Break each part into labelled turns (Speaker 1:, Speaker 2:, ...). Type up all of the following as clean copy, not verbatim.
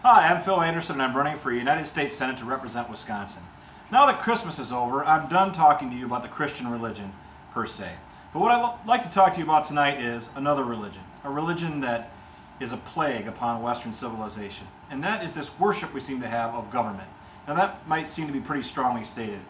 Speaker 1: Hi, I'm Phil Anderson and I'm running for United States Senate to represent Wisconsin. Now that Christmas is over, I'm done talking to you about the Christian religion per se. But what I'd like to talk to you about tonight is another religion, a religion that is a plague upon Western civilization. And that is this worship we seem to have of government. Now that might seem to be pretty strongly stated.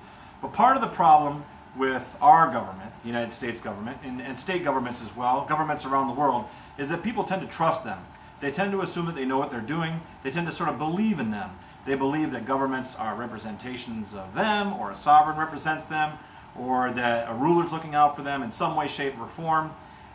Speaker 1: But part of the problem with our government, the United States government, and state governments as well, governments around the world, is that people tend to trust them. They tend to assume that they know what they're doing. They tend to sort of believe in them. They believe that governments are representations of them, or a sovereign represents them, or that a ruler's looking out for them in some way, shape, or form.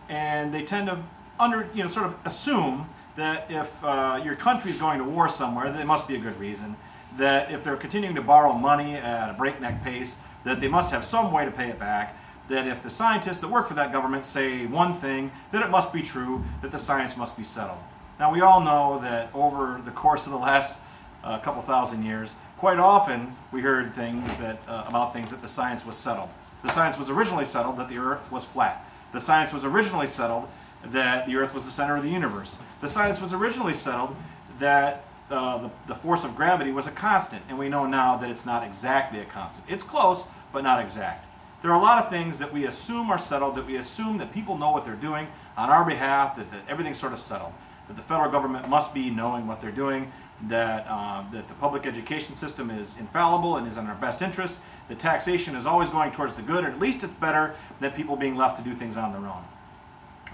Speaker 1: And they tend to sort of assume that if your country's going to war somewhere, there must be a good reason. That if they're continuing to borrow money at a breakneck pace, that they must have some way to pay it back. That if the scientists that work for that government say one thing, that it must be true, that the science must be settled. Now, we all know that over the course of the last couple thousand years, quite often we heard things about things that the science was settled. The science was originally settled that the earth was flat. The science was originally settled that the earth was the center of the universe. The science was originally settled that the force of gravity was a constant, and we know now that it's not exactly a constant. It's close, but not exact. There are a lot of things that we assume are settled, that we assume that people know what they're doing on our behalf, that everything's sort of settled. That the federal government must be knowing what they're doing, that the public education system is infallible and is in our best interest, that taxation is always going towards the good, or at least it's better than people being left to do things on their own.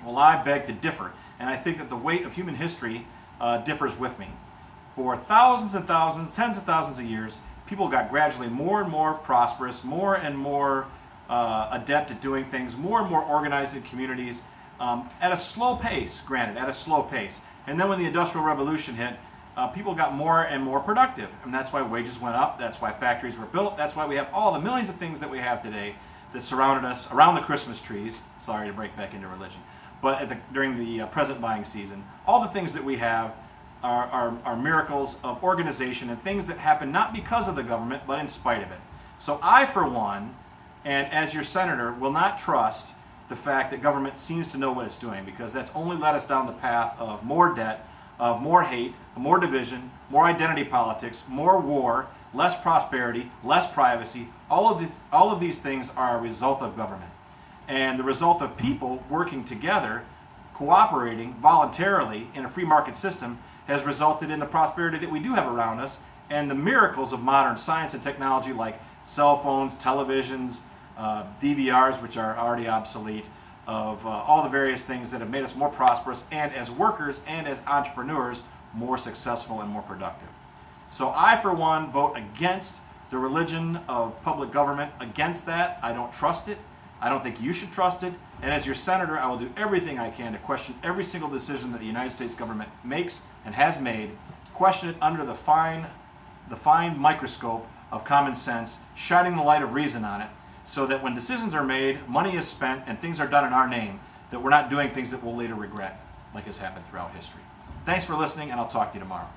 Speaker 1: Well, I beg to differ, and I think that the weight of human history differs with me. For thousands and thousands, tens of thousands of years, people got gradually more and more prosperous, more and more adept at doing things, more and more organized in communities, at a slow pace, granted, at a slow pace. And then when the Industrial Revolution hit, people got more and more productive. And that's why wages went up, that's why factories were built, that's why we have all the millions of things that we have today that surrounded us around the Christmas trees. Sorry to break back into religion. But during the present buying season, all the things that we have are miracles of organization and things that happen not because of the government, but in spite of it. So I, for one, and as your senator, will not trust the fact that government seems to know what it's doing, because that's only led us down the path of more debt, of more hate, more division, more identity politics, more war, less prosperity, less privacy. All of these things are a result of government. And the result of people working together, cooperating voluntarily in a free market system has resulted in the prosperity that we do have around us and the miracles of modern science and technology like cell phones, televisions, DVRs, which are already obsolete, of all the various things that have made us more prosperous and as workers and as entrepreneurs more successful and more productive. So I, for one, vote against the religion of public government, against that. I don't trust it. I don't think you should trust it. And as your senator, I will do everything I can to question every single decision that the United States government makes and has made, question it under the fine microscope of common sense, shining the light of reason on it, so that when decisions are made, money is spent, and things are done in our name, that we're not doing things that we'll later regret, like has happened throughout history. Thanks for listening, and I'll talk to you tomorrow.